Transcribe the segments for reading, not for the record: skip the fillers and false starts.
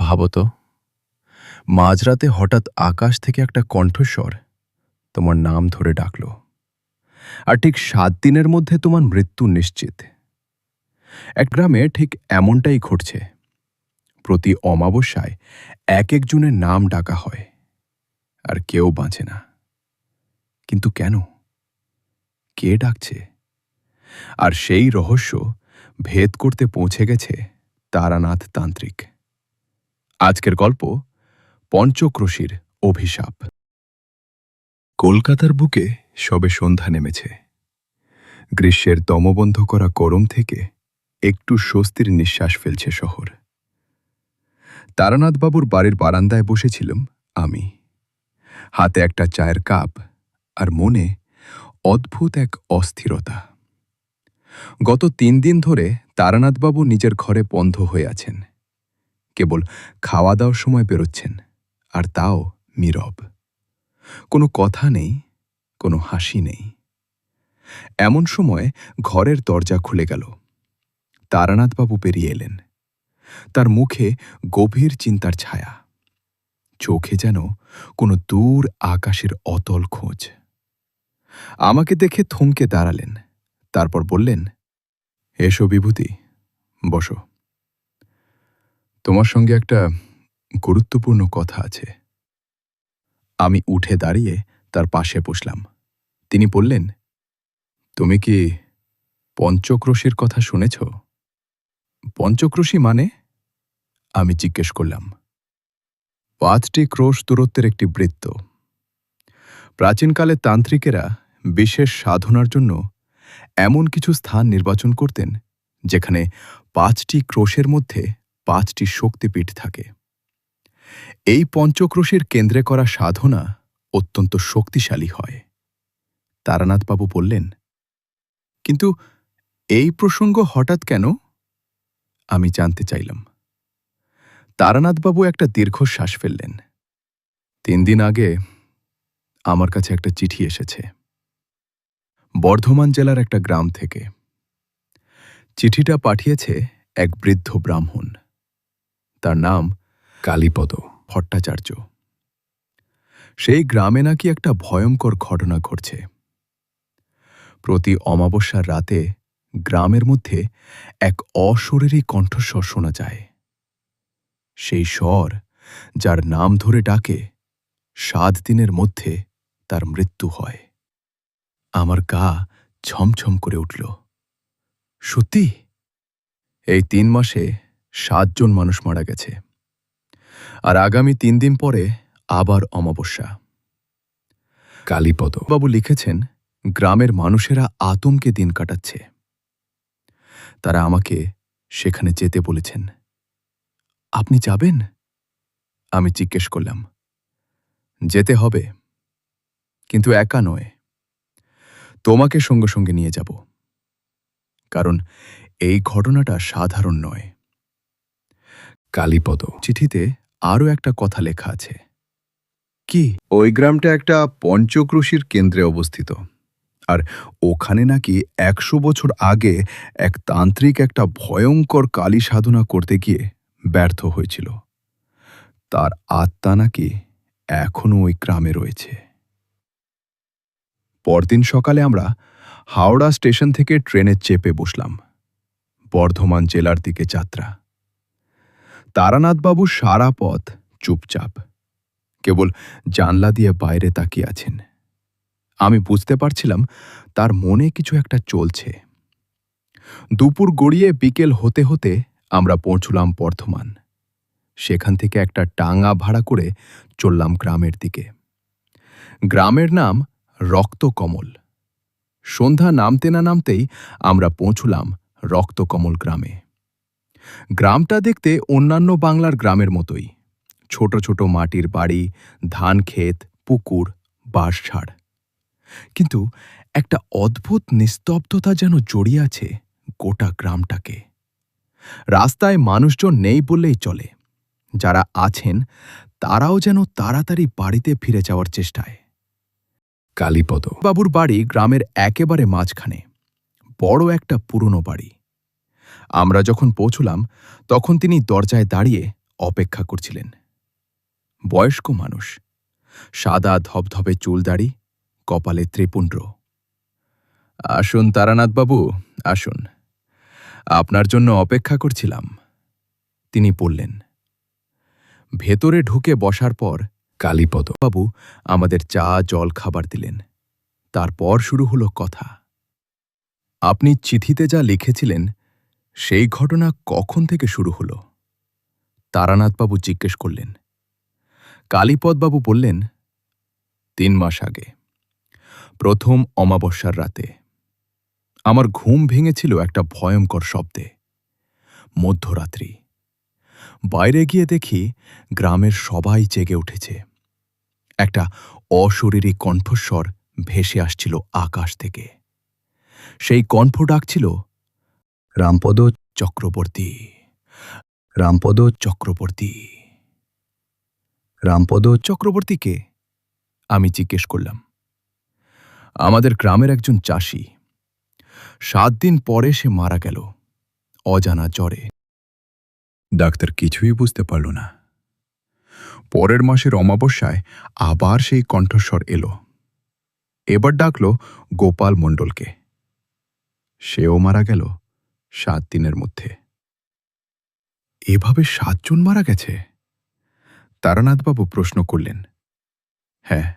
ভাবো তো, মাঝরাতে হঠাৎ আকাশ থেকে একটা কণ্ঠস্বর তোমার নাম ধরে ডাকল, আর ঠিক ৭ দিনের মধ্যে তোমার মৃত্যু নিশ্চিত। এক গ্রামে ঠিক এমনটাই ঘটছে। প্রতি অমাবস্যায় এক একজনের নাম ডাকা হয়, আর কেউ বাঁচে না। কিন্তু কেন? কে ডাকছে? আর সেই রহস্য ভেদ করতে পৌঁছে গেছে তারানাথ তান্ত্রিক। আজকের গল্প পঞ্চক্রোশীর অভিশাপ। কলকাতার বুকে সবে সন্ধ্যা নেমেছে। গ্রীষ্মের দমবন্ধ করা গরম থেকে একটু স্বস্তির নিঃশ্বাস ফেলছে শহর। তারানাথবাবুর বাড়ির বারান্দায় বসেছিলাম আমি, হাতে একটা চায়ের কাপ আর মনে অদ্ভুত এক অস্থিরতা। গত ৩ দিন ধরে তারানাথবাবু নিজের ঘরে বন্ধ হয়ে আছেন। কেবল খাওয়া দাওয়ার সময় বেরোচ্ছেন, আর তাও নীরব। কোনো কথা নেই, কোনো হাসি নেই। এমন সময় ঘরের দরজা খুলে গেল। তারানাথবাবু বেরিয়ে এলেন। তার মুখে গভীর চিন্তার ছায়া, চোখে যেন কোনো দূর আকাশের অতল খোঁজ। আমাকে দেখে থমকে দাঁড়ালেন, তারপর বললেন, এসো বিভূতি, বসো। তোমার সঙ্গে একটা গুরুত্বপূর্ণ কথা আছে। আমি উঠে দাঁড়িয়ে তার পাশে বসলাম। তিনি বললেন, তুমি কি পঞ্চক্রোশীর কথা শুনেছ? পঞ্চক্রোশী মানে? আমি জিজ্ঞেস করলাম। ৫টি ক্রোশ দূরত্বের একটি বৃত্ত। প্রাচীনকালে তান্ত্রিকেরা বিশেষ সাধনার জন্য এমন কিছু স্থান নির্বাচন করতেন যেখানে ৫টি ক্রোশের মধ্যে ৫টি শক্তিপীঠ থাকে। এই পঞ্চক্রোশীর কেন্দ্রে করা সাধনা অত্যন্ত শক্তিশালী হয়। তারানাথবাবু বললেন, কিন্তু এই প্রসঙ্গ হঠাৎ কেন? আমি জানতে চাইলাম। তারানাথবাবু একটা দীর্ঘশ্বাস ফেললেন। ৩ দিন আগে আমার কাছে একটা চিঠি এসেছে, বর্ধমান জেলার একটা গ্রাম থেকে। চিঠিটা পাঠিয়েছে এক বৃদ্ধ ব্রাহ্মণ। তার নাম কালীপদ ভট্টাচার্য। সেই গ্রামে নাকি একটা ভয়ঙ্কর ঘটনা ঘটছে। প্রতি অমাবস্যার রাতে গ্রামের মধ্যে এক অশরীরী কণ্ঠস্বর শোনা যায়। সেই স্বর যার নাম ধরে ডাকে ৭ দিনের মধ্যে তার মৃত্যু হয়। আমার গা ছমছম করে উঠল। সত্যি? এই ৩ মাসে ৭ জন মানুষ মারা গেছে, আর আগামী ৩ দিন পরে আবার অমাবস্যা। কালীপদ বাবু লিখেছেন, গ্রামের মানুষেরা আতঙ্কে দিন কাটাচ্ছে। তারা আমাকে সেখানে যেতে বলেছেন। আপনি যাবেন? আমি জিজ্ঞেস করলাম। যেতে হবে, কিন্তু একা নয়। তোমাকে সঙ্গে সঙ্গে নিয়ে যাব, কারণ এই ঘটনাটা সাধারণ নয়। কালীপদ চিঠিতে আরও একটা কথা লেখা আছে। কি? ওই গ্রামটা একটা পঞ্চক্রোশীর কেন্দ্রে অবস্থিত, আর ওখানে নাকি ১০০ বছর আগে এক তান্ত্রিক একটা ভয়ঙ্কর কালী সাধনা করতে গিয়ে ব্যর্থ হয়েছিল। তার আত্মা নাকি এখনও ওই গ্রামে রয়েছে। পরদিন সকালে আমরা হাওড়া স্টেশন থেকে ট্রেনে চেপে বসলাম। বর্ধমান জেলার দিকে যাত্রা। তারানাথবাবু সারা পথ চুপচাপ, কেবল জানলা দিয়ে বাইরে তাকিয়ে আছেন। আমি বুঝতে পারছিলাম তার মনে কিছু একটা চলছে। দুপুর গড়িয়ে বিকেল হতে হতে আমরা পৌঁছলাম বর্ধমান। সেখান থেকে একটা টাঙা ভাড়া করে চললাম গ্রামের দিকে। গ্রামের নাম রক্তকমল। সন্ধ্যা নামতে না নামতেই আমরা পৌঁছলাম রক্তকমল গ্রামে। গ্রামটা দেখতে অন্যান্য বাংলার গ্রামের মতোই। ছোট ছোট মাটির বাড়ি, ধান ক্ষেত, পুকুর, বাঁশঝাড়। কিন্তু একটা অদ্ভুত নিস্তব্ধতা যেন জড়িয়ে আছে গোটা গ্রামটাকে। রাস্তায় মানুষজন নেই বললেই চলে। যারা আছেন তারাও যেন তাড়াতাড়ি বাড়িতে ফিরে যাওয়ার চেষ্টায়। কালীপদ বাবুর বাড়ি গ্রামের একেবারে মাঝখানে, বড় একটা পুরনো বাড়ি। আমরা যখন পৌঁছলাম তখন তিনি দরজায় দাঁড়িয়ে অপেক্ষা করছিলেন। বয়স্ক মানুষ, সাদা ধবধবে চুলদাড়ি, কপালে ত্রিপুণ্ড। আসুন তারানাথবাবু, আসুন, আপনার জন্য অপেক্ষা করছিলাম, তিনি বললেন। ভেতরে ঢুকে বসার পর কালীপদবাবু আমাদের চা জল খাবার দিলেন। তারপর শুরু হলো কথা। আপনি চিঠিতে যা লিখেছিলেন সেই ঘটনা কখন থেকে শুরু হলো? তারানাথবাবু জিজ্ঞেস করলেন। কালীপদবাবু বললেন, ৩ মাস আগে, প্রথম অমাবস্যার রাতে। আমার ঘুম ভেঙেছিল একটা ভয়ঙ্কর শব্দে। মধ্যরাত্রি। বাইরে গিয়ে দেখি গ্রামের সবাই জেগে উঠেছে। একটা অশরীরী কণ্ঠস্বর ভেসে আসছিল আকাশ থেকে। সেই কণ্ঠ ডাকছিল, রামপদ চক্রবর্তী, রামপদ চক্রবর্তী। রামপদ চক্রবর্তীকে? আমি জিজ্ঞেস করলাম। আমাদের গ্রামের একজন চাষি। ৭ দিন পরে সে মারা গেল, অজানা জ্বরে। ডাক্তার কিছুই বুঝতে পারল না। পরের মাসের অমাবস্যায় আবার সেই কণ্ঠস্বর এলো। এবার ডাকল গোপাল মণ্ডলকে। সেও মারা গেল ৭ দিনের মধ্যে। এভাবে ৭ জন মারা গেছে? তারানাথবাবু প্রশ্ন করলেন। হ্যাঁ,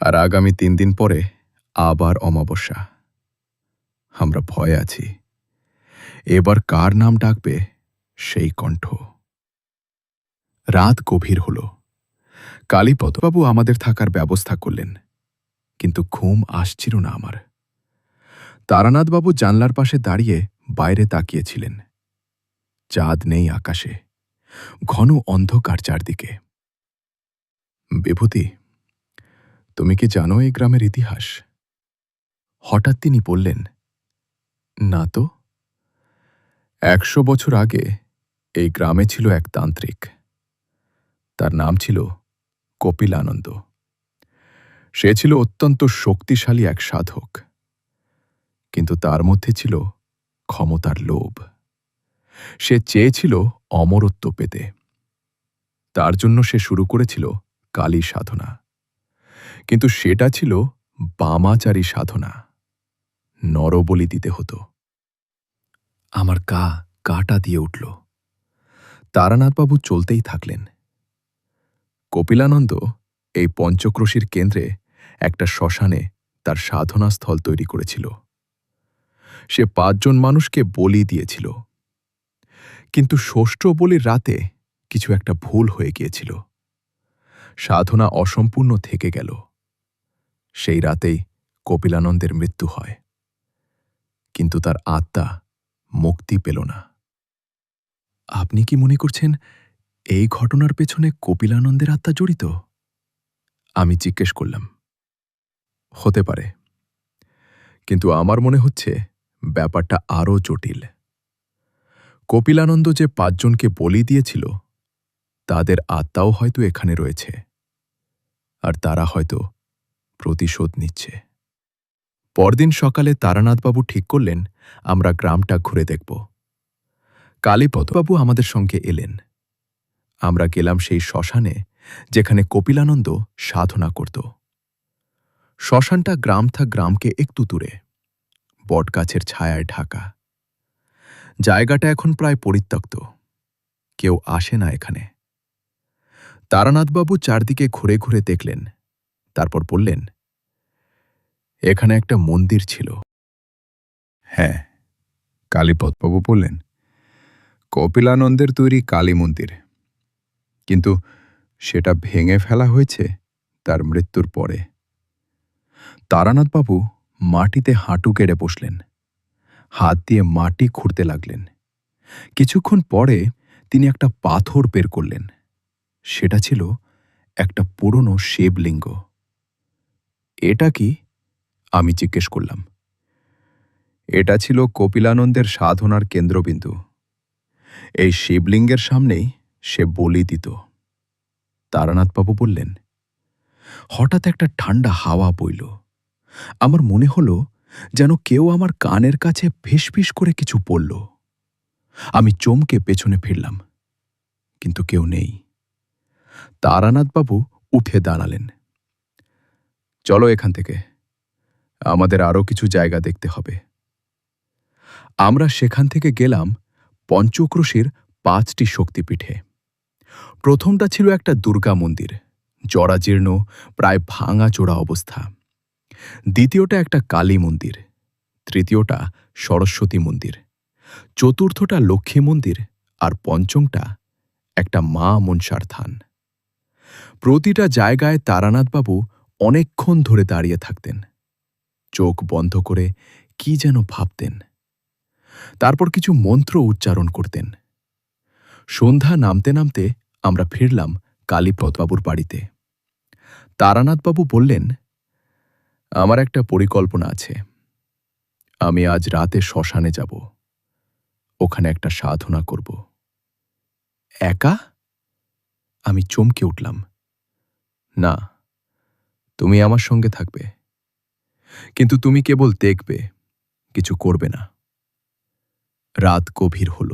আর আগামী ৩ দিন পরে আবার অমাবস্যা। আমরা ভয়ে আছি। এবার কার নাম ডাকবে সেই কণ্ঠ। রাত গভীর হল। কালীপদবাবু আমাদের থাকার ব্যবস্থা করলেন, কিন্তু ঘুম আসছিল না আমার। তারানাথবাবু জানলার পাশে দাঁড়িয়ে বাইরে তাকিয়েছিলেন। চাঁদ নেই আকাশে, ঘন অন্ধকার চারদিকে। বিভূতি, তুমি কি জানো এই গ্রামের ইতিহাস? হঠাৎ তিনি বললেন। না তো। ১০০ বছর আগে এই গ্রামে ছিল এক তান্ত্রিক। তার নাম ছিল কপিলানন্দ। সে ছিল অত্যন্ত শক্তিশালী এক সাধক, কিন্তু তার মধ্যে ছিল ক্ষমতার লোভ। সে চেয়েছিল অমরত্ব পেতে। তার জন্য সে শুরু করেছিল কালী সাধনা, কিন্তু সেটা ছিল বামাচারী সাধনা। নরবলি দিতে হতো। আমার কাটা দিয়ে উঠল। তারানাথবাবু চলতেই থাকলেন। কপিলানন্দ এই পঞ্চক্রোশীর কেন্দ্রে একটা শ্মশানে তার সাধনাস্থল তৈরি করেছিল। সে ৫ জন মানুষকে বলি দিয়েছিল, কিন্তু ষষ্ঠ বলির রাতে কিছু একটা ভুল হয়ে গিয়েছিল। সাধনা অসম্পূর্ণ থেকে গেল। সেই রাতেই কপিলানন্দের মৃত্যু হয়, কিন্তু তার আত্মা মুক্তি পেল না। আপনি কি মনে করছেন এই ঘটনার পেছনে কপিলানন্দের আত্মা জড়িত? আমি জিজ্ঞেস করলাম। হতে পারে, কিন্তু আমার মনে হচ্ছে ব্যাপারটা আরও জটিল। কপিলানন্দ যে ৫ জনকে বলি দিয়েছিল, তাদের আত্মাও হয়তো এখানে রয়েছে, আর তারা হয়তো প্রতিশোধ নিচ্ছে। পরদিন সকালে তারানাথবাবু ঠিক করলেন আমরা গ্রামটা ঘুরে দেখব। কালীপদবাবু আমাদের সঙ্গে এলেন। আমরা গেলাম সেই শ্মশানে যেখানে কপিলানন্দ সাধনা করত। শ্মশানটা গ্রামকে একটু দূরে, বটগাছের ছায়ায় ঢাকা। জায়গাটা এখন প্রায় পরিত্যক্ত, কেউ আসে না এখানে। তারানাথবাবু চারদিকে ঘুরে ঘুরে দেখলেন, তারপর বললেন, এখানে একটা মন্দির ছিল। হ্যাঁ, কালীপদবাবু বললেন, কপিলানন্দের তৈরি কালী মন্দির, কিন্তু সেটা ভেঙে ফেলা হয়েছে তার মৃত্যুর পরে। তারানাথবাবু মাটিতে হাঁটু গেড়ে বসলেন, হাত দিয়ে মাটি খুঁড়তে লাগলেন। কিছুক্ষণ পরে তিনি একটা পাথর বের করলেন। সেটা ছিল একটা পুরনো শিবলিঙ্গ। এটা কি? আমি জিজ্ঞেস করলাম। এটা ছিল কপিলানন্দের সাধনার কেন্দ্রবিন্দু। এই শিবলিঙ্গের সামনেই সে বলি দিত। তারানাথবাবু বললেন। হঠাৎ একটা ঠান্ডা হাওয়া বইল। আমার মনে হলো যেন কেউ আমার কানের কাছে ফিসফিস করে কিছু বলল। আমি চমকে পেছনে ফিরলাম। কিন্তু কেউ নেই। তারানাথবাবু উঠে দাঁড়ালেন। চলো এখান থেকে, আমাদের আরও কিছু জায়গা দেখতে হবে। আমরা সেখান থেকে গেলাম পঞ্চক্রোশীর 5টি শক্তিপীঠে। প্রথমটা ছিল একটা দুর্গা মন্দির, জরাজীর্ণ, প্রায় ভাঙাচোরা অবস্থা। দ্বিতীয়টা একটা কালী মন্দির, তৃতীয়টা সরস্বতী মন্দির, চতুর্থটা লক্ষ্মী মন্দির, আর পঞ্চমটা একটা মা মনসার থান। প্রতিটা জায়গায় তারানাথবাবু অনেকক্ষণ ধরে দাঁড়িয়ে থাকতেন, চোখ বন্ধ করে কি যেন ভাবতেন। তারপর কিছু মন্ত্র উচ্চারণ করতেন। সন্ধ্যা নামতে নামতে আমরা ফিরলাম কালীপদবাবুর বাড়িতে। তারানাথবাবু বললেন, আমার একটা পরিকল্পনা আছে। আমি আজ রাতে শ্মশানে যাব, ওখানে একটা সাধনা করব। একা? আমি চমকে উঠলাম। না, তুমি আমার সঙ্গে থাকবে, কিন্তু তুমি কেবল দেখবে, কিছু করবে না। রাত গভীর হল,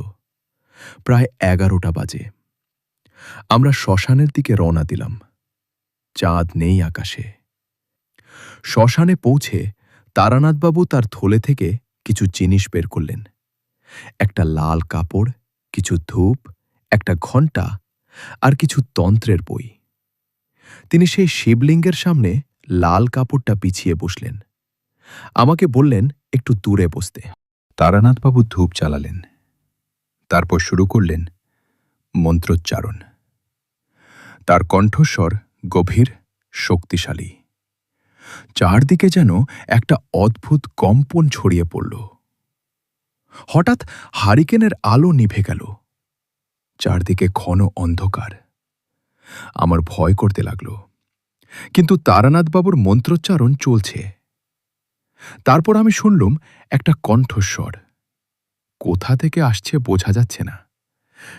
প্রায় 11টা বাজে। আমরা শ্মশানের দিকে রওনা দিলাম। চাঁদ নেই আকাশে। শ্মশানে পৌঁছে তারানাথবাবু তার থলে থেকে কিছু জিনিস বের করলেন। একটা লাল কাপড়, কিছু ধূপ, একটা ঘণ্টা আর কিছু তন্ত্রের বই। তিনি সেই শিবলিঙ্গের সামনে লাল কাপড়টা বিছিয়ে বসলেন। আমাকে বললেন একটু দূরে বসতে। তারানাথবাবু ধূপ জ্বালালেন, তারপর শুরু করলেন মন্ত্রোচ্চারণ। তার কণ্ঠস্বর গভীর, শক্তিশালী। চারদিকে যেন একটা অদ্ভুত কম্পন ছড়িয়ে পড়ল। হঠাৎ হারিকেনের আলো নিভে গেল। চারদিকে ঘন অন্ধকার। আমার ভয় করতে লাগল, কিন্তু তারানাথবাবুর মন্ত্রোচ্চারণ চলছে। তারপর আমি শুনলুম একটা কণ্ঠস্বর। কোথা থেকে আসছে বোঝা যাচ্ছে না।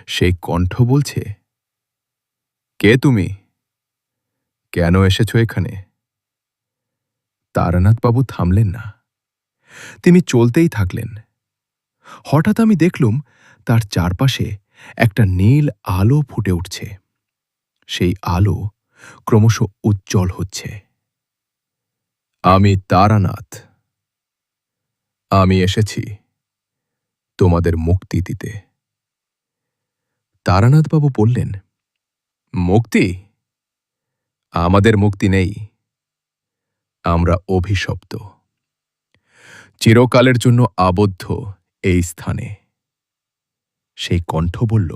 সেই কণ্ঠ বলছে, কে তুমি? কেন এসেছ এখানে? তারানাথবাবু থামলেন না। তিনি চলতেই থাকলেন। হঠাৎ আমি দেখলুম তার চারপাশে একটা নীল আলো ফুটে উঠছে। সেই আলো ক্রমশ উজ্জ্বল হচ্ছে। আমি তারানাথ। আমি এসেছি তোমাদের মুক্তি দিতে। তারানাথবাবু বললেন, মুক্তি? আমাদের মুক্তি নেই। আমরা অভিশপ্ত, চিরকালের জন্য আবদ্ধ এই স্থানে। সেই কণ্ঠ বলল,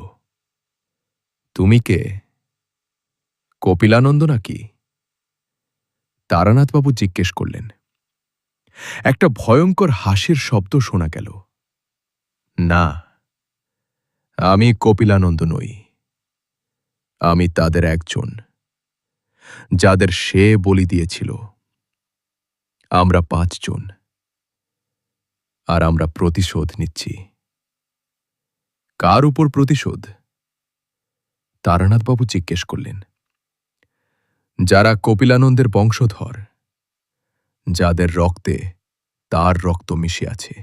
তুমি কে? কপিলানন্দ নাকি? তারানাথবাবু জিজ্ঞেস করলেন। একটা ভয়ঙ্কর হাসির শব্দ শোনা গেল। না, আমি কপিলানন্দ নই। আমি তাদের একজন, যাদের সে বলি দিয়েছিল। আমরা 5 জন, আর আমরা প্রতিশোধ নিচ্ছি। কার উপর প্রতিশোধ? তারানাথবাবু জিজ্ঞেস করলেন। যারা কপিলানন্দের বংশধর, যাদের রক্তে তার রক্ত মিশে আছে।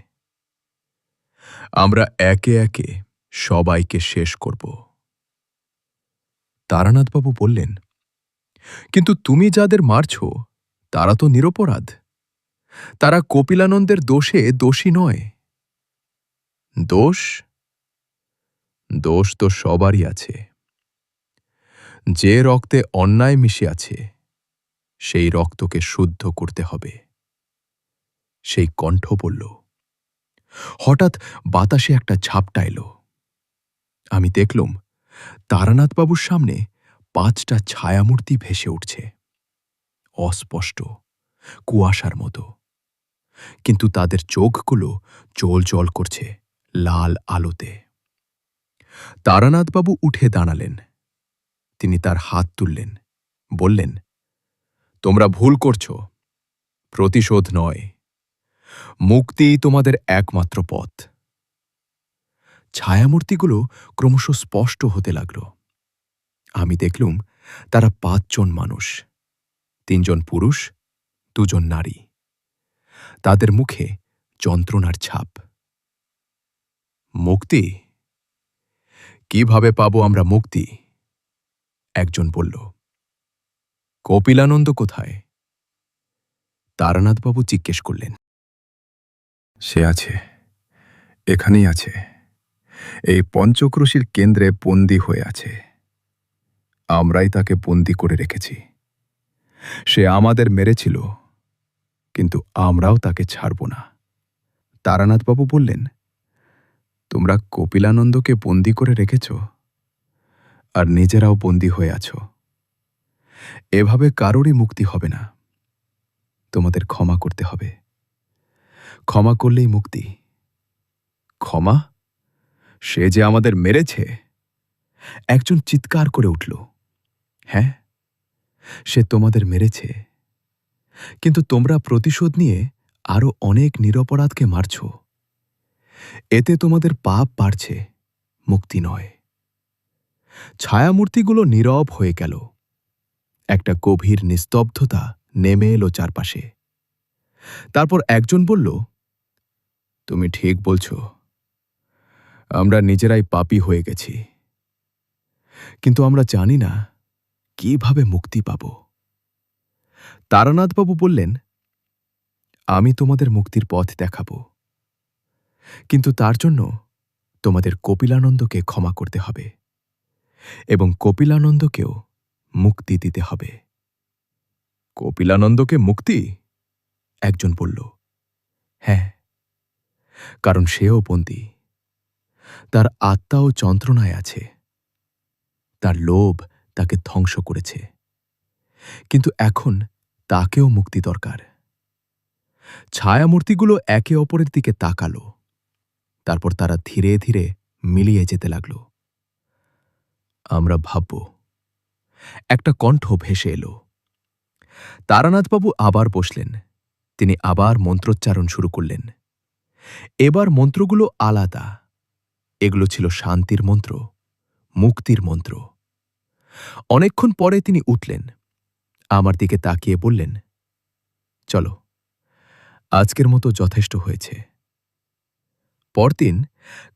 আমরা একে একে সবাইকে শেষ করব। তারানাথবাবু বললেন, কিন্তু তুমি যাদের মারছ তারা তো নিরপরাধ। তারা কপিলানন্দের দোষে দোষী নয়। দোষ? দোষ তো সবারই আছে। যে রক্তে অন্যায় মিশে আছে, সেই রক্তকে শুদ্ধ করতে হবে। সেই কণ্ঠ বলল। হঠাৎ বাতাসে একটা ঝাপটা এলো। আমি দেখলুম তারানাথবাবুর সামনে 5টা ছায়ামূর্তি ভেসে উঠছে। অস্পষ্ট, কুয়াশার মতো, কিন্তু তাদের চোখগুলো জ্বলজ্বল করছে লাল আলোতে। তারানাথবাবু উঠে দাঁড়ালেন। তিনি তার হাত তুললেন, বললেন, তোমরা ভুল করছ। প্রতিশোধ নয়, মুক্তিই তোমাদের একমাত্র পথ। ছায়ামূর্তিগুলো ক্রমশ স্পষ্ট হতে লাগল। আমি দেখলুম তারা 5 জন মানুষ, 3 জন পুরুষ, 2 জন নারী। তাদের মুখে যন্ত্রণার ছাপ। মুক্তি? কিভাবে পাবো আমরা মুক্তি? একজন বলল। কপিলানন্দ কোথায়? তারানাথবাবু জিজ্ঞেস করলেন। সে আছে, এখানেই আছে, এই পঞ্চক্রোশীর কেন্দ্রে বন্দী হয়ে আছে। আমরাই তাকে বন্দী করে রেখেছি। সে আমাদের মেরেছিল, কিন্তু আমরাও তাকে ছাড়ব না। তারানাথবাবু বললেন, তোমরা কপিলানন্দকে বন্দী করে রেখেছ আর নিজেরাও বন্দী হয়ে আছো। এভাবে কারোরই মুক্তি হবে না। তোমাদের ক্ষমা করতে হবে। ক্ষমা করলেই মুক্তি। ক্ষমা? সে যে আমাদের মেরেছে! একজন চিৎকার করে উঠল। হ্যাঁ, সে তোমাদের মেরেছে, কিন্তু তোমরা প্রতিশোধ নিয়ে আরো অনেক নিরপরাধকে মারছ। এতে তোমাদের পাপ বাড়ছে, মুক্তি নয়। ছায়ামূর্তিগুলো নীরব হয়ে গেল। একটা গভীর নিস্তব্ধতা নেমে এলো চারপাশে। তারপর একজন বলল, তুমি ঠিক বলছ, আমরা নিজেরাই পাপী হয়ে গেছি, কিন্তু আমরা জানি না কিভাবে মুক্তি পাব। তারানাথবাবু বললেন, আমি তোমাদের মুক্তির পথ দেখাব, কিন্তু তার জন্য তোমাদের কপিলানন্দকে ক্ষমা করতে হবে এবং কপিলানন্দকেও মুক্তি দিতে হবে। কপিলানন্দকে মুক্তি? একজন বলল। হ্যাঁ, কারণ সেও বন্দী। তার আত্মাও যন্ত্রণায় আছে। তার লোভ তাকে ধ্বংস করেছে, কিন্তু এখন তাকেও মুক্তি দরকার। ছায়ামূর্তিগুলো একে অপরের দিকে তাকালো। তারপর তারা ধীরে ধীরে মিলিয়ে যেতে লাগল। আমরা ভাবব। একটা কণ্ঠ ভেসে এলো। তারানাথবাবু আবার বসলেন। তিনি আবার মন্ত্রোচ্চারণ শুরু করলেন। এবার মন্ত্রগুলো আলাদা। এগুলো ছিল শান্তির মন্ত্র, মুক্তির মন্ত্র। অনেকক্ষণ পরে তিনি উঠলেন, আমার দিকে তাকিয়ে বললেন, চলো, আজকের মতো যথেষ্ট হয়েছে। পরদিন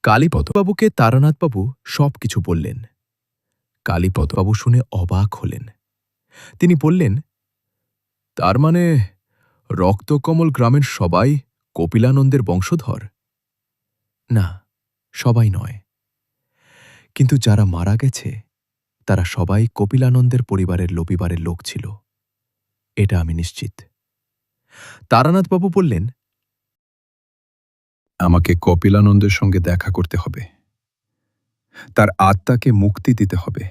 কালীপদবাবুকে তারানাথবাবু সবকিছু বললেন। কালীপদবাবু শুনে অবাক হলেন। তিনি বললেন, তার মানে রক্তকমল গ্রামের সবাই কপিলানন্দের বংশধর? না, সবাই নয়, কিন্তু যারা মারা গেছে তারা সবাই কপিলানন্দের পরিবারের লোপিবারের লোক ছিল, এটা আমি নিশ্চিত। তারানাথবাবু বললেন, আমাকে কপিলানন্দের সঙ্গে দেখা করতে হবে, তার আত্মাকে মুক্তি দিতে হবে,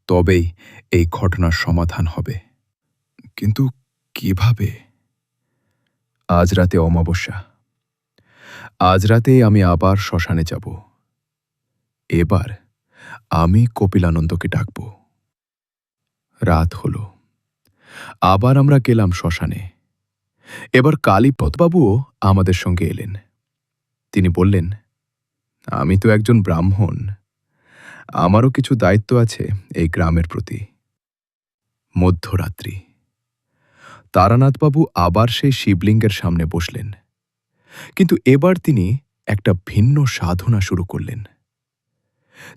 তবেই এই ঘটনার সমাধান হবে। কিন্তু কিভাবে? আজ রাতে অমাবস্যা। আজ রাতেই আমি আবার শ্মশানে যাব। এবার আমি কপিলানন্দকে ডাকব। রাত হল। আবার আমরা গেলাম শ্মশানে। এবার কালীপদবাবুও আমাদের সঙ্গে এলেন। তিনি বললেন, আমি তো একজন ব্রাহ্মণ, আমারও কিছু দায়িত্ব আছে এই গ্রামের প্রতি। মধ্যরাত্রি। তারানাথবাবু আবার সেই শিবলিঙ্গের সামনে বসলেন, কিন্তু এবার তিনি একটা ভিন্ন সাধনা শুরু করলেন।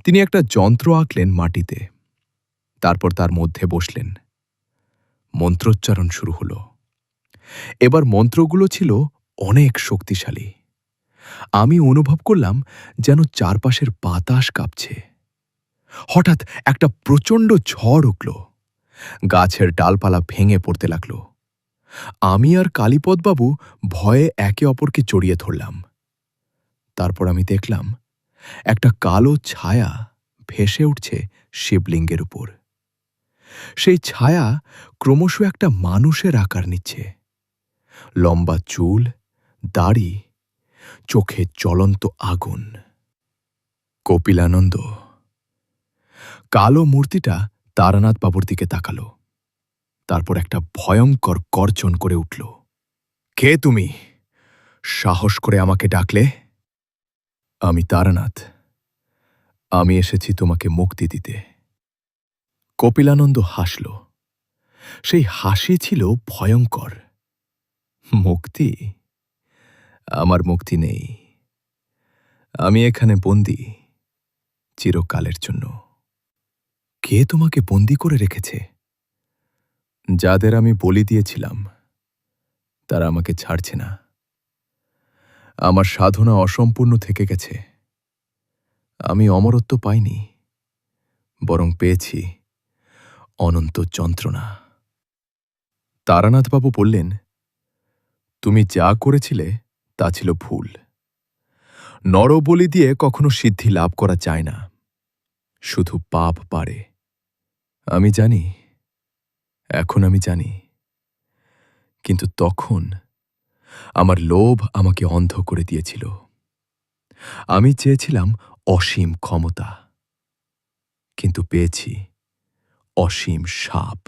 তিনি একটা যন্ত্র আঁকলেন মাটিতে, তারপর তার মধ্যে বসলেন। মন্ত্রোচ্চারণ শুরু হল। এবার মন্ত্রগুলো ছিল অনেক শক্তিশালী। আমি অনুভব করলাম যেন চারপাশের বাতাস কাঁপছে। হঠাৎ একটা প্রচণ্ড ঝড় উঠল। গাছের ডালপালা ভেঙে পড়তে লাগল। আমি আর কালীপদবাবু ভয়ে একে অপরকে জড়িয়ে ধরলাম। তারপর আমি দেখলাম একটা কালো ছায়া ভেসে উঠছে শিবলিঙ্গের উপর। সেই ছায়া ক্রমশ একটা মানুষের আকার নিচ্ছে। লম্বা চুল, দাড়ি, চোখে জ্বলন্ত আগুন। কপিলানন্দ। কালো মূর্তিটা তারানাথবাবুর দিকে তাকালো। তারপর একটা ভয়ঙ্কর গর্জন করে উঠল। কে তুমি? সাহস করে আমাকে ডাকলে? আমি তারানাথ। আমি এসেছি তোমাকে মুক্তি দিতে। কপিলানন্দ হাসল। সেই হাসি ছিল ভয়ঙ্কর। মুক্তি? আমার মুক্তি নেই। আমি এখানে বন্দী, চিরকালের জন্য। কে তোমাকে বন্দি করে রেখেছে? যাদের আমি বলি দিয়েছিলাম তারা আমাকে ছাড়ছে না। আমার সাধনা অসম্পূর্ণ থেকে গেছে। আমি অমরত্ব পাইনি, বরং পেয়েছি অনন্ত যন্ত্রণা। তারানাথবাবু বললেন, তুমি যা করেছিলে তা ছিল ভুল। নরবলি দিয়ে কখনো সিদ্ধি লাভ করা যায় না, শুধু পাপ পারে। আমি জানি, এখন আমি জানি, কিন্তু তখন আমার লোভ আমাকে অন্ধ করে দিয়েছিল। আমি চেয়েছিলাম অসীম ক্ষমতা, কিন্তু পেয়েছি অসীম শাপ।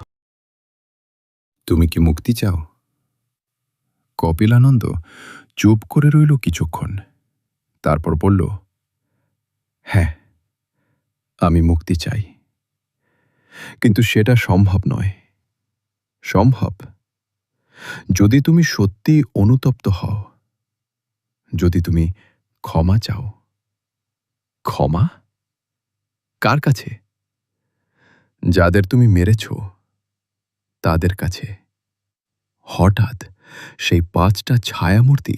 তুমি কি মুক্তি চাও? কপিলানন্দ চুপ করে রইল কিছুক্ষণ, তারপর বলল, হ্যাঁ, আমি মুক্তি চাই, কিন্তু সেটা সম্ভব নয়। সম্ভব যদি তুমি সত্যি অনুতপ্ত হও, যদি তুমি ক্ষমা চাও। ক্ষমা? কার কাছে? যাদের তুমি মেরেছ তাদের কাছে। হঠাৎ সেই 5টা ছায়ামূর্তি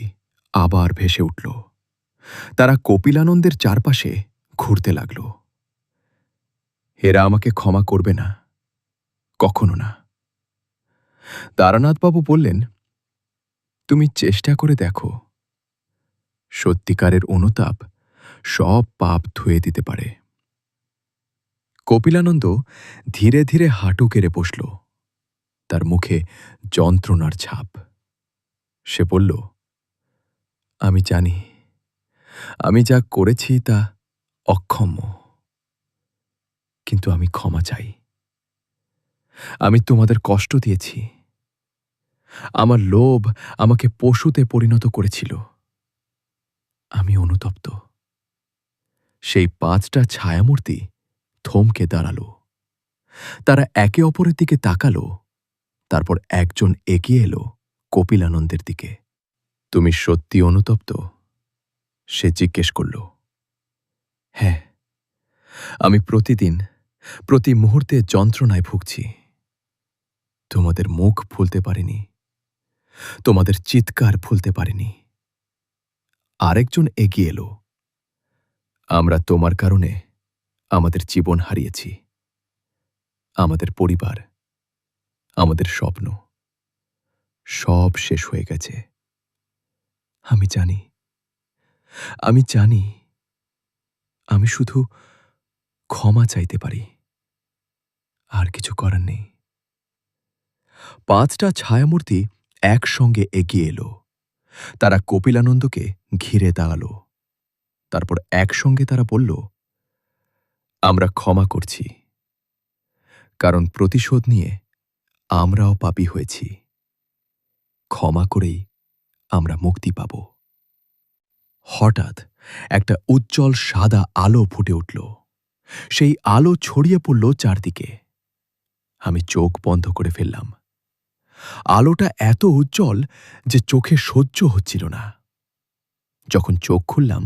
আবার ভেসে উঠল। তারা কপিলানন্দের চারপাশে ঘুরতে লাগল। এরা আমাকে ক্ষমা করবে না, কখনো না। তারানাথবাবু বললেন, তুমি চেষ্টা করে দেখো। সত্যিকারের অনুতাপ সব পাপ ধুয়ে দিতে পারে। কপিলানন্দ ধীরে ধীরে হাঁটু কেড়ে বসল, তার মুখে যন্ত্রণার ছাপ। সে বলল, আমি জানি আমি যা করেছি তা অক্ষম্য, কিন্তু আমি ক্ষমা চাই। আমি তোমাদের কষ্ট দিয়েছি। আমার লোভ আমাকে পশুতে পরিণত করেছিল। আমি অনুতপ্ত। সেই 5টা ছায়ামূর্তি থমকে দাঁড়ালো। তারা একে অপরের দিকে তাকালো, তারপর একজন এগিয়ে এলো কপিলানন্দের দিকে। তুমি সত্যি অনুতপ্ত? সে জিজ্ঞেস করল। হ্যাঁ, আমি প্রতিদিন প্রতি মুহূর্তে যন্ত্রণায় ভুগছি। তোমাদের মুখ ভুলতে পারিনি, তোমাদের চিৎকার ভুলতে পারিনি। আরেকজন এগিয়ে এলো। আমরা তোমার কারণে আমাদের জীবন হারিয়েছি, আমাদের পরিবার, আমাদের স্বপ্ন, সব শেষ হয়ে গেছে। আমি জানি, আমি জানি। আমি শুধু ক্ষমা চাইতে পারি, আর কিছু করার নেই। 5টা ছায়ামূর্তি একসঙ্গে এগিয়ে এলো। তারা কপিলানন্দকে ঘিরে দাঁড়ালো। তারপর একসঙ্গে তারা বলল, আমরা ক্ষমা করছি, কারণ প্রতিশোধ নিয়ে আমরাও পাপী হয়েছি। ক্ষমা করেই আমরা মুক্তি পাব। হঠাৎ একটা উজ্জ্বল সাদা আলো ফুটে উঠল। সেই আলো ছড়িয়ে পড়ল চারদিকে। আমি চোখ বন্ধ করে ফেললাম। আলোটা এত উজ্জ্বল যে চোখে সহ্য হচ্ছিল না। যখন চোখ খুললাম,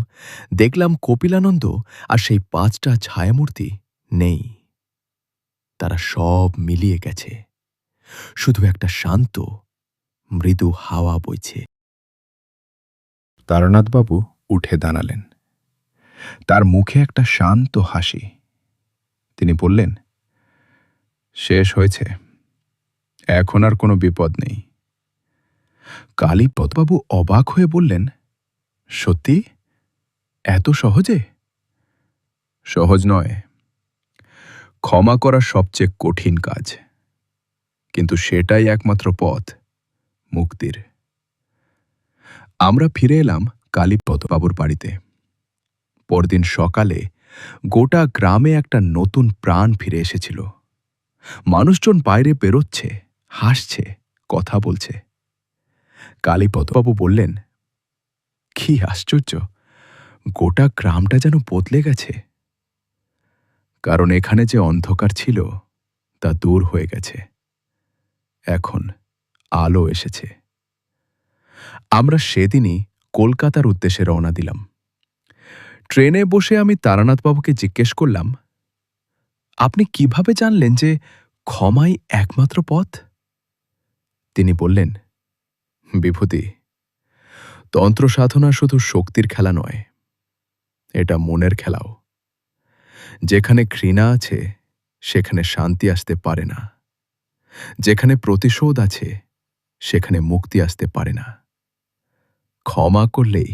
দেখলাম কপিলানন্দ আর সেই 5টা ছায়ামূর্তি নেই। তারা সব মিলিয়ে গেছে। শুধু একটা শান্ত মৃদু হাওয়া বইছে। তারানাথবাবু উঠে দাঁড়ালেন। তার মুখে একটা শান্ত হাসি। তিনি বললেন, শেষ হয়েছে, এখন আর কোনো বিপদ নেই। কালীপদবাবু অবাক হয়ে বললেন, সত্যি? এত সহজে? সহজ নয়। ক্ষমা করা সবচেয়ে কঠিন কাজ, কিন্তু সেটাই একমাত্র পথ মুক্তির। আমরা ফিরে এলাম কালীপদবাবুর বাড়িতে। পরদিন সকালে গোটা গ্রামে একটা নতুন প্রাণ ফিরে এসেছিল। মানুষজন বাইরে বেরোচ্ছে, হাসছে, কথা বলছে। কালীপদবাবু বললেন, কি আশ্চর্য, গোটা গ্রামটা যেন বদলে গেছে। কারণ এখানে যে অন্ধকার ছিল তা দূর হয়ে গেছে। এখন আলো এসেছে। আমরা সেদিনই কলকাতার উদ্দেশ্যে রওনা দিলাম। ট্রেনে বসে আমি তারানাথবাবুকে জিজ্ঞেস করলাম, আপনি কিভাবে জানলেন যে ক্ষমাই একমাত্র পথ? তিনি বললেন, বিভূতি, তন্ত্র সাধনা শুধু শক্তির খেলা নয়, এটা মনের খেলাও। যেখানে ঘৃণা আছে সেখানে শান্তি আসতে পারে না, যেখানে প্রতিশোধ আছে সেখানে মুক্তি আসতে পারে না। ক্ষমা করলেই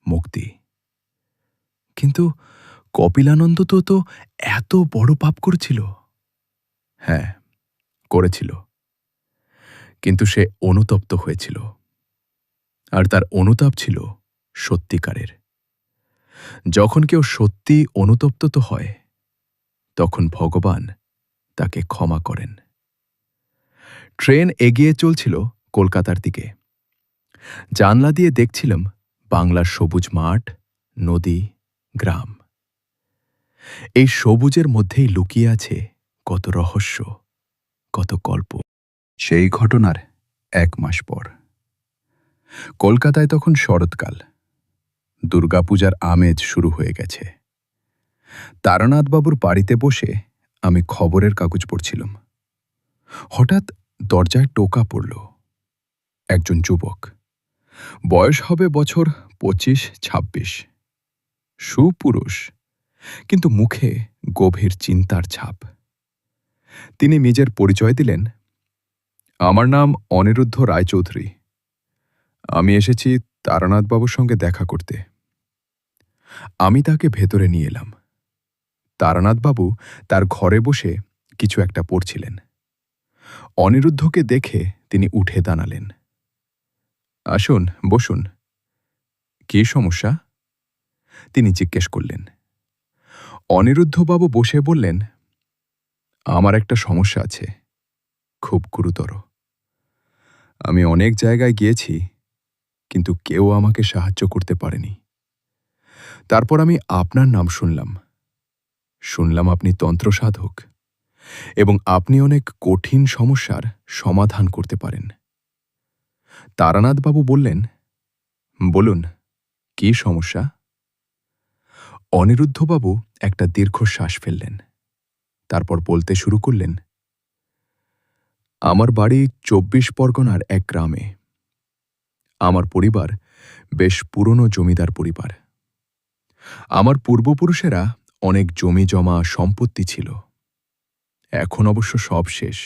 মুক্তি। কিন্তু কপিলানন্দ তো এত বড় পাপ করেছিল। হ্যাঁ, করেছিল, কিন্তু সে অনুতপ্ত হয়েছিল, আর তার অনুতাপ ছিল সত্যিকারের। যখন কেউ সত্যি অনুতপ্ত তো হয়, তখন ভগবান তাকে ক্ষমা করেন। ট্রেন এগিয়ে চলছিল কলকাতার দিকে। জানলা দিয়ে দেখছিলাম বাংলার সবুজ মাঠ, নদী, গ্রাম। এই সবুজের মধ্যেই লুকিয়ে আছে কত রহস্য, কত গল্প। সেই ঘটনার 1 মাস পর কলকাতায় তখন শরৎকাল। দুর্গাপূজার আমেজ শুরু হয়ে গেছে। তারানাথবাবুর বাড়িতে বসে আমি খবরের কাগজ পড়ছিলাম। হঠাৎ দরজায় টোকা পড়ল। একজন যুবক, বয়স হবে বছর 25-26, সুপুরুষ, কিন্তু মুখে গভীর চিন্তার ছাপ। তিনি নিজের পরিচয় দিলেন, আমার নাম অনিরুদ্ধ রায়চৌধুরী। আমি এসেছি তারানাথবাবুর সঙ্গে দেখা করতে। আমি তাকে ভেতরে নিয়ে এলাম। তারানাথবাবু তার ঘরে বসে কিছু একটা পড়ছিলেন। অনিরুদ্ধকে দেখে তিনি উঠে দাঁড়ালেন। আসুন, বসুন। কী সমস্যা? তিনি জিজ্ঞেস করলেন। অনিরুদ্ধবাবু বসে বললেন, আমার একটা সমস্যা আছে, খুব গুরুতর। আমি অনেক জায়গায় গিয়েছি, কিন্তু কেউ আমাকে সাহায্য করতে পারেনি। তারপর আমি আপনার নাম শুনলাম আপনি তন্ত্রসাধক এবং আপনি অনেক কঠিন সমস্যার সমাধান করতে পারেন। তারানাথবাবু বললেন, বলুন, কী সমস্যা? অনিরুদ্ধবাবু একটা দীর্ঘশ্বাস ফেললেন। তারপর বলতে শুরু করলেন, আমার বাড়ি 24 পরগনার এক গ্রামে। আমার পরিবার বেশ পুরনো জমিদার পরিবার। আমার পূর্বপুরুষেরা অনেক জমি জমা সম্পত্তি ছিল। এখন অবশ্য সব শেষ,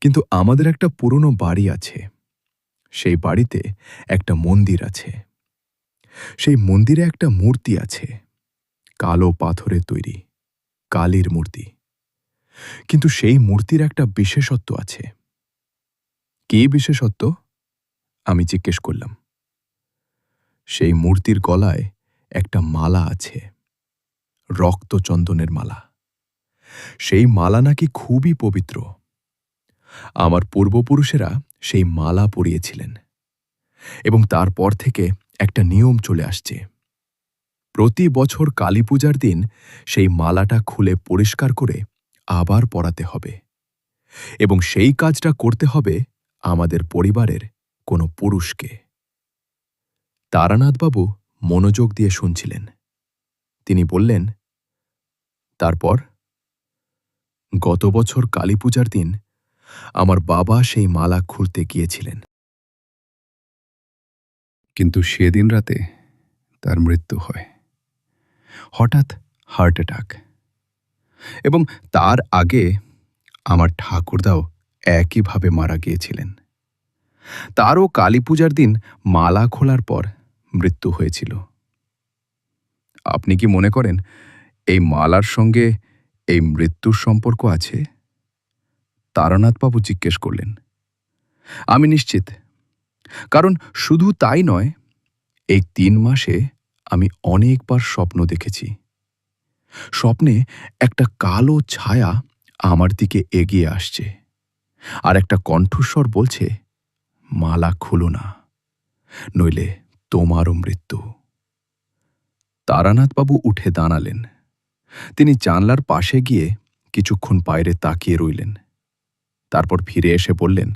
কিন্তু আমাদের একটা পুরনো বাড়ি আছে। সেই বাড়িতে একটা মন্দির আছে। সেই মন্দিরে একটা মূর্তি আছে, কালো পাথরের তৈরি, কালীর মূর্তি। কিন্তু সেই মূর্তির একটা বিশেষত্ব আছে। কী বিশেষত্ব? আমি জিজ্ঞেস করলাম। সেই মূর্তির গলায় একটা মালা আছে, রক্তচন্দনের মালা। সেই মালা নাকি খুবই পবিত্র। আমার পূর্বপুরুষেরা সেই মালা পরিয়েছিলেন, এবং তারপর থেকে একটা নিয়ম চলে আসছে। প্রতি বছর কালীপূজার দিন সেই মালাটা খুলে পরিষ্কার করে আবার পরাতে হবে, এবং সেই কাজটা করতে হবে আমাদের পরিবারের কোনো পুরুষকে। তারানাথবাবু মনোযোগ দিয়ে শুনছিলেন। তিনি বললেন, তারপর? গত বছর কালীপূজার দিন আমার বাবা সেই মালা খুলতে গিয়েছিলেন, কিন্তু সেদিন রাতে তার মৃত্যু হয়। হঠাৎ হার্ট অ্যাটাক। এবং তার আগে আমার ঠাকুরদাও একইভাবে মারা গিয়েছিলেন। তারও কালীপূজার দিন মালা খোলার পর মৃত্যু হয়েছিল। আপনি কি মনে করেন এই মালার সঙ্গে এই মৃত্যুর সম্পর্ক আছে? তারানাথবাবু জিজ্ঞেস করলেন। আমি নিশ্চিত, কারণ শুধু তাই নয়, এই 3 মাসে আমি অনেকবার স্বপ্ন দেখেছি। স্বপ্নে একটা কালো ছায়া আমার দিকে এগিয়ে আসছে, আর একটা কণ্ঠস্বর বলছে, মালা খুলো না, নইলে তোমারও মৃত্যু। তারানাথবাবু উঠে দাঁড়ালেন। তিনি জানলার পাশে গিয়ে কিছুক্ষণ বাইরে তাকিয়ে রইলেন। তারপর ফিরে এসে বললেন,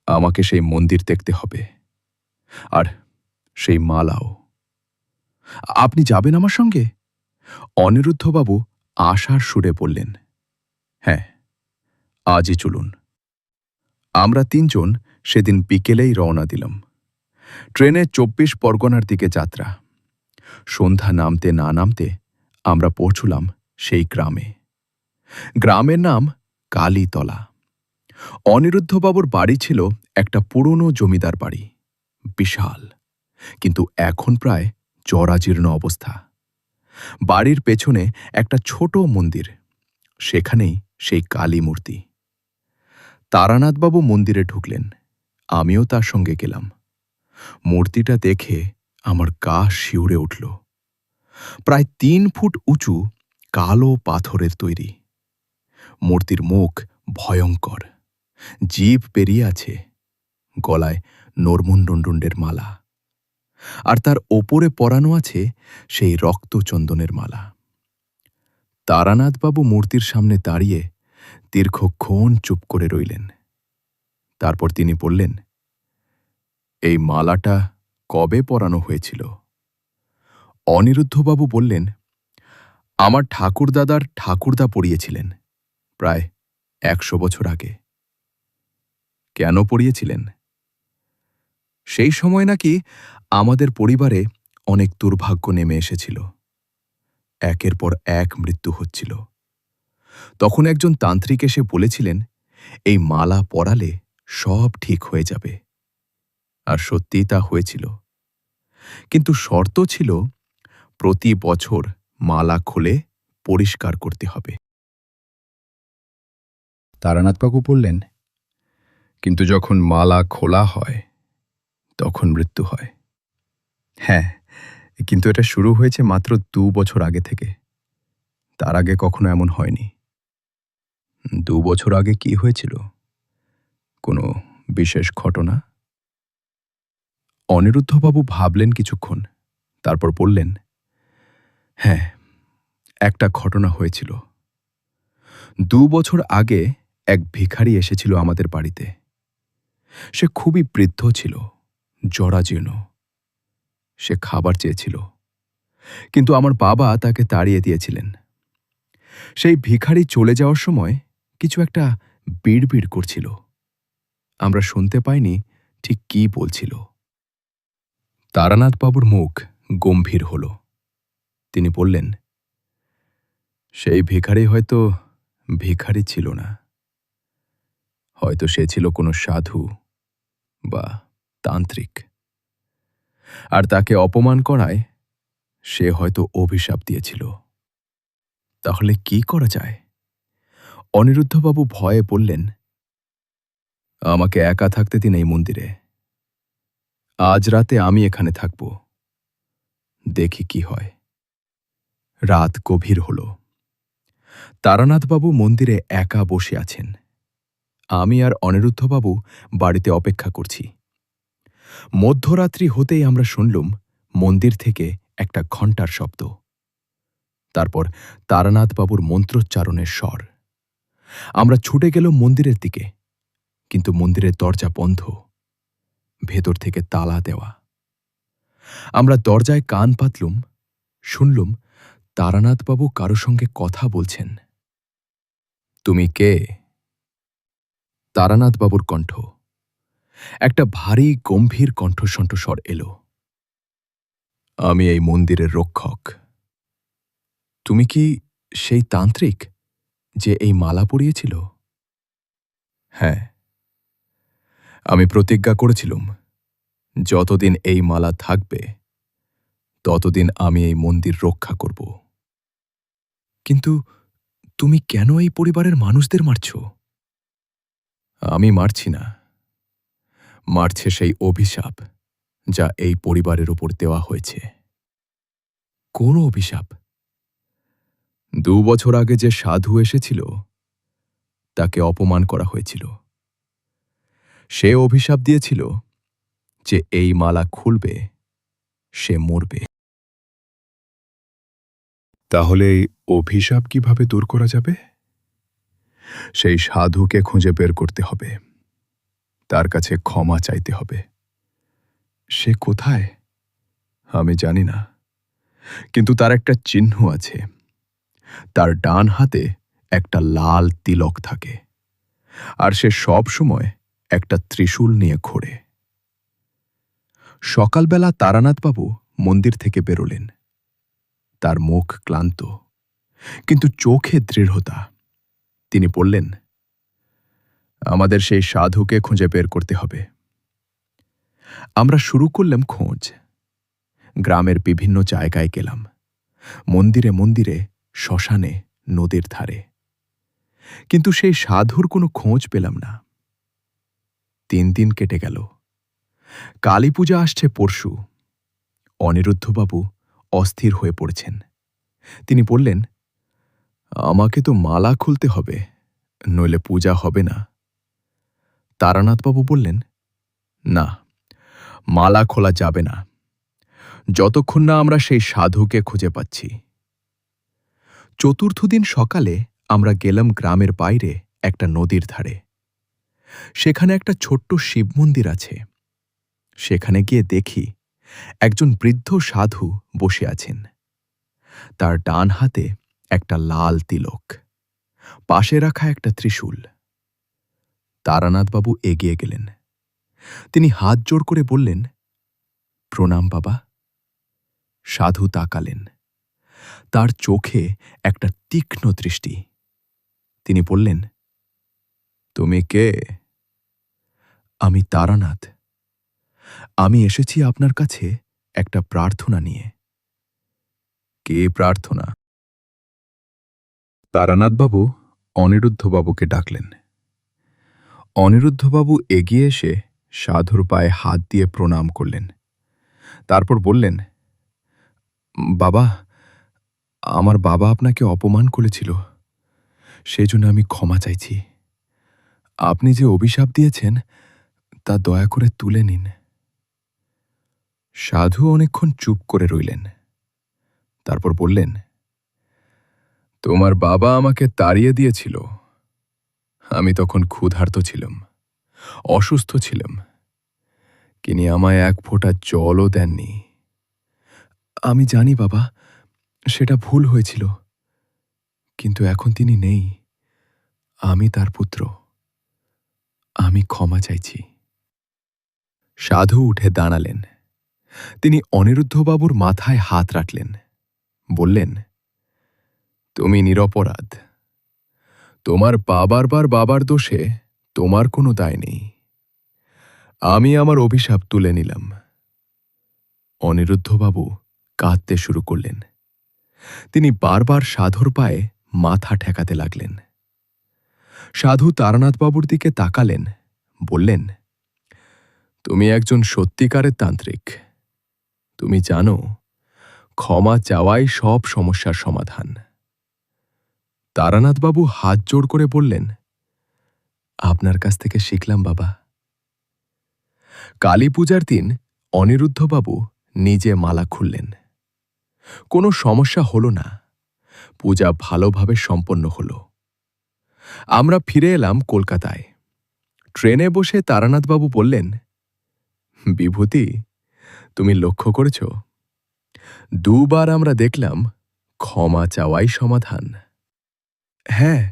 আমাকে সেই মন্দির দেখতে হবে, আর সেই মালাও। আপনি যাবেন আমার সঙ্গে? অনিরুদ্ধবাবু আশার সুরে বললেন, হ্যাঁ, আজই চলুন। আমরা তিনজন সেদিন বিকেলেই রওনা দিলাম। ট্রেনে ২৪ পরগনার দিকে যাত্রা। সন্ধ্যা নামতে না নামতে আমরা পৌঁছলাম সেই গ্রামে। গ্রামের নাম কালীতলা। অনিরুদ্ধবাবুর বাড়ি ছিল একটা পুরনো জমিদার বাড়ি, বিশাল, কিন্তু এখন প্রায় জরাজীর্ণ অবস্থা। বাড়ির পেছনে একটা ছোট মন্দির, সেখানেই সেই কালী মূর্তি। তারানাথবাবু মন্দিরে ঢুকলেন, আমিও তার সঙ্গে গেলাম। মূর্তিটা দেখে আমার গা শিউরে উঠল। প্রায় ৩ ফুট উঁচু, কালো পাথরের তৈরি। মূর্তির মুখ ভয়ঙ্কর, জিভ বেরিয়ে আছে, গলায় নরমুন্ডুন্ডের মালা, আর তার ওপরে পরানো আছে সেই রক্তচন্দনের মালা। তারানাথবাবু মূর্তির সামনে দাঁড়িয়ে দীর্ঘক্ষণ চুপ করে রইলেন। তারপর তিনি বললেন, এই মালাটা কবে পরানো হয়েছিল? অনিরুদ্ধবাবু বললেন, আমার ঠাকুরদাদার ঠাকুরদা পরিয়েছিলেন প্রায় ১০০ বছর আগে। কেন পরিয়েছিলেন? সেই সময় নাকি আমাদের পরিবারে অনেক দুর্ভাগ্য নেমে এসেছিল। একের পর এক মৃত্যু হচ্ছিল। তখন একজন তান্ত্রিক এসে বলেছিলেন, এই মালা পরালে সব ঠিক হয়ে যাবে। আর সত্যিই তা হয়েছিল, কিন্তু শর্ত ছিল প্রতি বছর মালা খুলে পরিষ্কার করতে হবে। তারানাথবাবু বললেন, কিন্তু যখন মালা খোলা হয় তখন মৃত্যু হয়। হ্যাঁ, কিন্তু এটা শুরু হয়েছে মাত্র ২ বছর আগে থেকে। তার আগে কখনো এমন হয়নি। ২ বছর আগে কি হয়েছিল? কোনো বিশেষ ঘটনা? অনিরুদ্ধবাবু ভাবলেন কিছুক্ষণ, তারপর বললেন, হ্যাঁ, একটা ঘটনা হয়েছিল। ২ বছর আগে এক ভিখারি এসেছিল আমাদের বাড়িতে। সে খুবই বৃদ্ধ ছিল, জরাজীর্ণ। সে খাবার চেয়েছিল, কিন্তু আমার বাবা তাকে তাড়িয়ে দিয়েছিলেন। সেই ভিখারি চলে যাওয়ার সময় কিছু একটা বিড়বিড় করছিল। আমরা শুনতে পাইনি ঠিক কি বলছিল। তারানাথবাবুর মুখ গম্ভীর হল। তিনি বললেন, সেই ভিখারি হয়তো ভিখারি ছিল না, হয়তো সে ছিল কোনো সাধু বা তান্ত্রিক, আর তাকে অপমান করায় সে হয়তো অভিশাপ দিয়েছিল। তাহলে কি করা যায়? অনিরুদ্ধবাবু ভয়ে বললেন, আমাকে একা থাকতে দিন এই মন্দিরে। আজ রাতে আমি এখানে থাকব, দেখি কি হয়। রাত গভীর হল। তারানাথবাবু মন্দিরে একা বসে আছেন। আমি আর অনিরুদ্ধবাবু বাড়িতে অপেক্ষা করছি। মধ্যরাত্রি হতেই আমরা শুনলুম মন্দির থেকে একটা ঘণ্টার শব্দ, তারপর তারানাথবাবুর মন্ত্রোচ্চারণের স্বর। আমরা ছুটে গেলাম মন্দিরের দিকে, কিন্তু মন্দিরের দরজা বন্ধ, ভেতর থেকে তালা দেওয়া। আমরা দরজায় কান পাতলুম, শুনলুম তারানাথবাবু কারো সঙ্গে কথা বলছেন। তুমি কে? তারানাথবাবুর কণ্ঠ। একটা ভারী গম্ভীর কণ্ঠস্বর এলো, আমি এই মন্দিরের রক্ষক। তুমি কি সেই তান্ত্রিক যে এই মালা পরিয়েছিল? হ্যাঁ, আমি প্রতিজ্ঞা করেছিলুম যতদিন এই মালা থাকবে ততদিন আমি এই মন্দির রক্ষা করব। কিন্তু তুমি কেন এই পরিবারের মানুষদের মারছ? আমি মারছি না, মারছে সেই অভিশাপ যা এই পরিবারের উপর দেওয়া হয়েছে। কোন অভিশাপ? ২ বছর আগে যে সাধু এসেছিল তাকে অপমান করা হয়েছিল। সে অভিশাপ দিয়েছিল যে এই মালা খুলবে সে মরবে। তাহলে এই অভিশাপ কিভাবে দূর করা যাবে? সেই সাধুকে খুঁজে বের করতে হবে, তার কাছে ক্ষমা চাইতে হবে। সে কোথায় আমি জানি না, কিন্তু তার একটা চিহ্ন আছে। তার ডান হাতে একটা লাল তিলক থাকে, আর সে সব সময় একটা ত্রিশূল নিয়ে ঘোরে। সকালবেলা তারানাথবাবু মন্দির থেকে বেরোলেন। তার মুখ ক্লান্ত, কিন্তু চোখে দৃঢ়তা। তিনি বললেন, আমাদের সেই সাধুকে খুঁজে বের করতে হবে। আমরা শুরু করলাম খোঁজ। গ্রামের বিভিন্ন জায়গায় গেলাম, মন্দিরে মন্দিরে, শ্মশানে, নদীর ধারে, কিন্তু সেই সাধুর কোনো খোঁজ পেলাম না। 3 দিন কেটে গেল। কালী পূজা আসছে পরশু। অনিরুদ্ধবাবু অস্থির হয়ে পড়েছেন। তিনি বললেন, আমাকে তো মালা খুলতে হবে, নইলে পূজা হবে না। তারানাথবাবু বললেন, না, মালা খোলা যাবে না, যতক্ষণ না আমরা সেই সাধুকে খুঁজে পাচ্ছি। চতুর্থ দিন সকালে আমরা গেলাম গ্রামের বাইরে একটা নদীর ধারে। সেখানে একটা ছোট্ট শিব মন্দির আছে। সেখানে গিয়ে দেখি একজন বৃদ্ধ সাধু বসে আছেন। তার ডান হাতে একটা লাল তিলক, পাশে রাখা একটা ত্রিশূল। তারানাথবাবু এগিয়ে গেলেন। তিনি হাত জোড় করে বললেন, প্রণাম বাবা। সাধু তাকালেন। তার চোখে একটা তীক্ষ্ণ দৃষ্টি। তিনি বললেন, তুমি কে? আমি তারানাথ। আমি এসেছি আপনার কাছে একটা প্রার্থনা নিয়ে। কে প্রার্থনা? তারানাথবাবু অনিরুদ্ধবাবুকে ডাকলেন। অনিরুদ্ধবাবু এগিয়ে এসে সাধুর পায়ে হাত দিয়ে প্রণাম করলেন। তারপর বললেন, বাবা, আমার বাবা আপনাকে অপমান করেছিল, সেজন্য আমি ক্ষমা চাইছি। আপনি যে অভিশাপ দিয়েছেন তা দয়া করে তুলে নিন। সাধু অনেকক্ষণ চুপ করে রইলেন। তারপর বললেন, তোমার বাবা আমাকে তাড়িয়ে দিয়েছিল। আমি তখন ক্ষুধার্ত ছিলাম, অসুস্থ ছিলাম। তিনি আমায় এক ফোঁটা জলও দেননি। আমি জানি বাবা, সেটা ভুল হয়েছিল, কিন্তু এখন তিনি নেই। আমি তার পুত্র। আমি ক্ষমা চাইছি। সাধু উঠে দাঁড়ালেন। তিনি অনিরুদ্ধবাবুর মাথায় হাত রাখলেন। বললেন, তুমি নিরপরাধ। তোমার বাবার দোষে তোমার কোনো দায় নেই। আমি আমার অভিশাপ তুলে নিলাম। অনিরুদ্ধবাবু কাঁদতে শুরু করলেন। তিনি বারবার সাধুর পায়ে মাথা ঠেকাতে লাগলেন। সাধু তারানাথবাবুর দিকে তাকালেন, বললেন, তুমি একজন সত্যিকারের তান্ত্রিক। তুমি জানো, ক্ষমা চাওয়াই সব সমস্যার সমাধান। তারানাথবাবু হাত জোড় করে বললেন, আপনার কাছ থেকে শিখলাম বাবা। কালী পূজার দিন অনিরুদ্ধবাবু নিজে মালা খুললেন। কোনো সমস্যা হল না। পূজা ভালোভাবে সম্পন্ন হল। আমরা ফিরে এলাম কলকাতায়। ট্রেনে বসে তারানাথবাবু বললেন, বিভূতি, তুমি লক্ষ্য করেছ, 2 বার আমরা দেখলাম ক্ষমা চাওয়াই সমাধান। হ্যাঁ,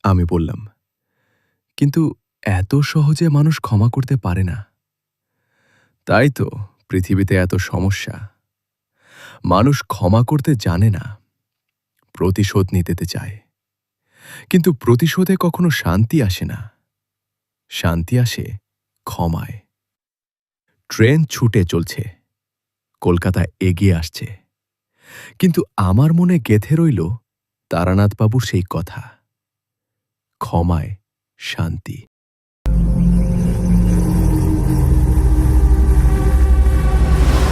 আমি বললাম, কিন্তু এত সহজে মানুষ ক্ষমা করতে পারে না। তাই তো পৃথিবীতে এত সমস্যা। মানুষ ক্ষমা করতে জানে না, প্রতিশোধ নিতে চায়। কিন্তু প্রতিশোধে কখনো শান্তি আসে না। শান্তি আসে ক্ষমায়। ট্রেন ছুটে চলছে, কলকাতা এগিয়ে আসছে, কিন্তু আমার মনে গেঁথে রইল তারানাথবাবুর সেই কথা, ক্ষমায় শান্তি।